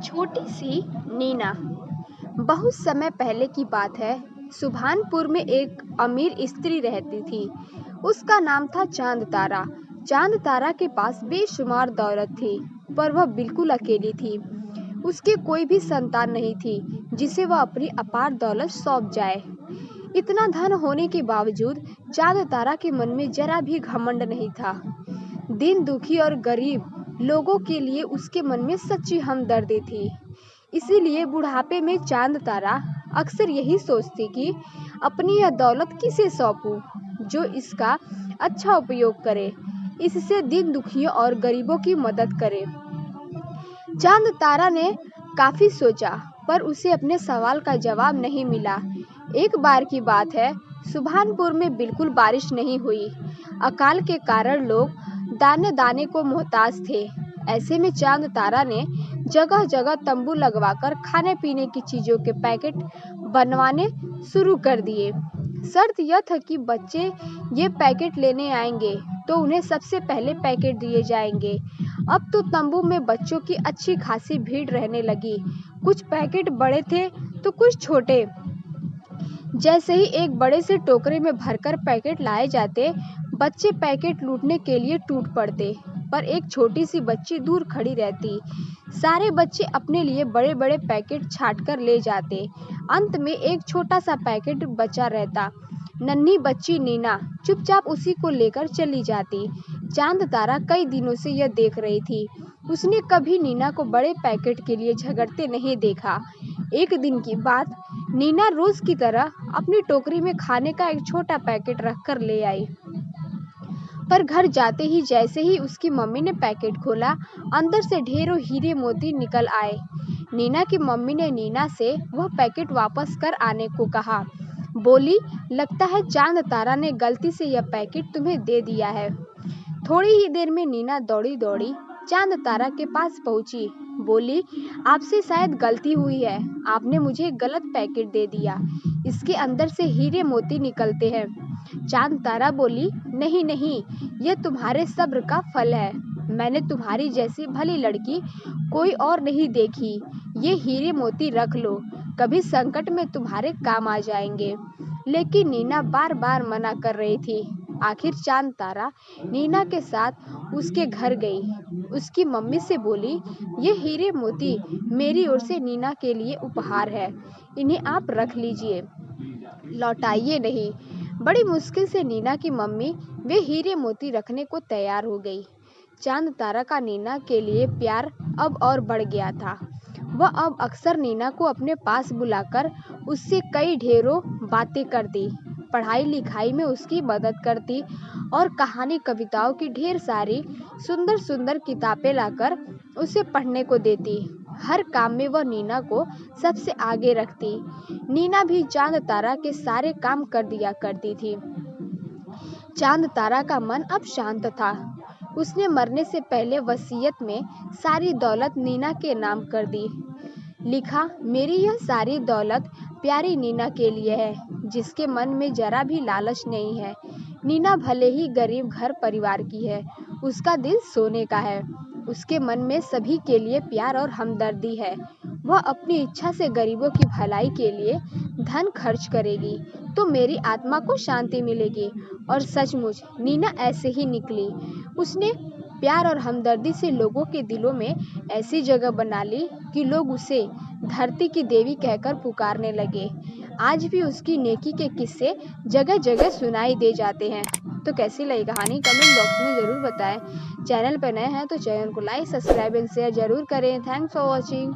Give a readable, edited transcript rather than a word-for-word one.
छोटी सी नीना। बहुत समय पहले की बात है। सुभानपुर में एक अमीर स्त्री रहती थी। उसका नाम था चांद तारा। चांद तारा के पास बेशुमार दौलत थी, पर वह बिल्कुल अकेली थी। उसके कोई भी संतान नहीं थी जिसे वह अपनी अपार दौलत सौंप जाए। इतना धन होने के बावजूद चांद तारा के मन में जरा भी घमंड नहीं था। दीन दुखी और गरीब लोगों के लिए उसके मन में सच्ची हमदर्दी थी। इसीलिए बुढ़ापे में चांद तारा अक्सर यही सोचती कि अपनी यह दौलत किसे सौंपूं जो इसका अच्छा उपयोग करे, इससे दीन दुखियों और गरीबों की मदद करे। चांद तारा ने काफी सोचा, पर उसे अपने सवाल का जवाब नहीं मिला। एक बार की बात है, सुभानपुर में बिल्कुल बारिश नहीं हुई। अकाल के कारण लोग दाने दाने को मोहताज थे। ऐसे में चांद तारा ने जगह जगह तंबू लगवाकर खाने पीने की चीजों के पैकेट बनवाने शुरू कर दिए। शर्त यह था कि बच्चे ये पैकेट लेने आएंगे तो उन्हें सबसे पहले पैकेट दिए जाएंगे। अब तो तंबू में बच्चों की अच्छी खासी भीड़ रहने लगी। कुछ पैकेट बड़े थे तो कुछ छोटे। जैसे ही एक बड़े से टोकरे में भरकर पैकेट लाए जाते, बच्चे पैकेट लूटने के लिए टूट पड़ते, पर एक छोटी सी बच्ची दूर खड़ी रहती। सारे बच्चे अपने लिए बड़े बड़े पैकेट छांट कर ले जाते। अंत में एक छोटा सा पैकेट बचा रहता। नन्ही बच्ची नीना चुपचाप उसी को लेकर चली जाती। चांद तारा कई दिनों से यह देख रही थी। उसने कभी नीना को बड़े पैकेट के लिए झगड़ते नहीं देखा। एक दिन की बात, नीना रोज की तरह अपनी टोकरी में खाने का एक छोटा पैकेट रखकर ले आई। पर घर जाते ही जैसे ही उसकी मम्मी ने पैकेट खोला, अंदर से ढेरों हीरे मोती निकल आए। नीना की मम्मी ने नीना से वह पैकेट वापस कर आने को कहा। बोली, लगता है चांद तारा ने गलती से यह पैकेट तुम्हें दे दिया है। थोड़ी ही देर में नीना दौड़ी दौड़ी चांद तारा के पास पहुंची। बोली, आपसे शायद गलती हुई है, आपने मुझे गलत पैकेट दे दिया। इसके अंदर से हीरे मोती निकलते हैं। चांद तारा बोली, नहीं नहीं, यह तुम्हारे सब्र का फल है। मैंने तुम्हारी जैसी भली लड़की कोई और नहीं देखी। ये हीरे मोती रख लो, कभी संकट में तुम्हारे काम आ जाएंगे। लेकिन नीना बार बार मना कर रही थी। आखिर चांद तारा नीना के साथ उसके घर गई। उसकी मम्मी से बोली, ये हीरे मोती मेरी ओर से नीना के लिए उपहार है, इन्हें आप रख लीजिए, लौटाइए नहीं। बड़ी मुश्किल से नीना की मम्मी वे हीरे मोती रखने को तैयार हो गई। चांद तारा का नीना के लिए प्यार अब और बढ़ गया था। वह अब अक्सर नीना को अपने पास बुलाकर उससे कई ढेरों बातें करती, पढ़ाई लिखाई में उसकी मदद करती और कहानी कविताओं की ढेर सारी सुंदर सुंदर किताबें लाकर उसे पढ़ने को देती। हर काम में वह नीना को सबसे आगे रखती। नीना भी चांद तारा के सारे काम कर दिया करती थी। चांद तारा का मन अब शांत था। उसने मरने से पहले वसीयत में सारी दौलत नीना के नाम कर दी। लिखा, मेरी यह सारी दौलत प्यारी नीना के लिए है, जिसके मन में जरा भी लालच नहीं है। नीना भले ही गरीब घर परिवार की है, उसका दिल सोने का है। उसके मन में सभी के लिए प्यार और हमदर्दी है। वह अपनी इच्छा से गरीबों की भलाई के लिए धन खर्च करेगी तो मेरी आत्मा को शांति मिलेगी। और सचमुच नीना ऐसे ही निकली। उसने प्यार और हमदर्दी से लोगों के दिलों में ऐसी जगह बना ली कि लोग उसे धरती की देवी कहकर पुकारने लगे। आज भी उसकी नेकी के किस्से जगह जगह सुनाई दे जाते हैं। तो कैसी लगी कहानी कमेंट बॉक्स में जरूर बताएं। चैनल पर नए हैं तो चैनल को लाइक, सब्सक्राइब एंड शेयर जरूर करें। Thanks for watching.